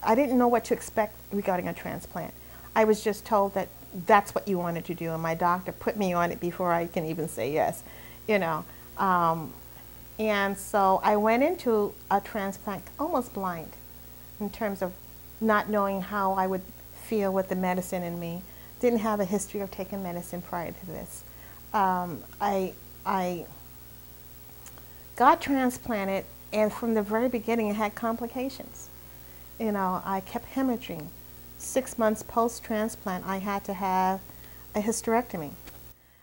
I didn't know what to expect regarding a transplant. I was just told that that's what you wanted to do, and my doctor put me on it before I can even say yes, you know. And so I went into a transplant almost blind in terms of not knowing how I would feel with the medicine in me. Didn't have a history of taking medicine prior to this. I got transplanted, and from the very beginning, it had complications. You know, I kept hemorrhaging. 6 months post-transplant, I had to have a hysterectomy.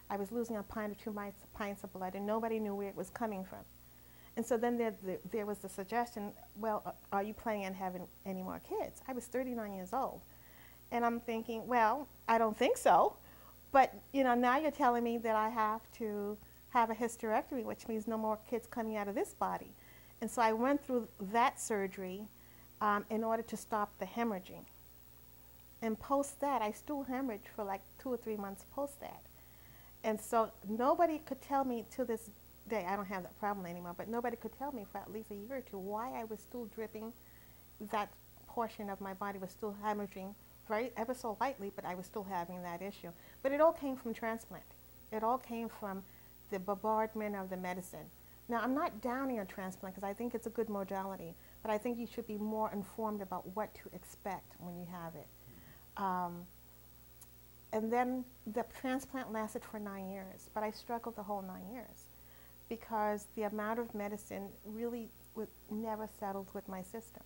I was losing a pint or 2 pints of blood, and nobody knew where it was coming from. And so then there was the suggestion, well, are you planning on having any more kids? I was 39 years old. And I'm thinking, well, I don't think so. But, you know, now you're telling me that I have to have a hysterectomy, which means no more kids coming out of this body. And so I went through that surgery in order to stop the hemorrhaging. And post that, I still hemorrhaged for like 2 or 3 months post that. And so nobody could tell me to this day, I don't have that problem anymore, but nobody could tell me for at least a year or two why I was still dripping. That portion of my body was still hemorrhaging ever so lightly, but I was still having that issue. But it all came from transplant. It all came from the bombardment of the medicine. Now, I'm not downing on transplant because I think it's a good modality, but I think you should be more informed about what to expect when you have it. And then the transplant lasted for 9 years, but I struggled the whole 9 years because the amount of medicine really never settled with my system.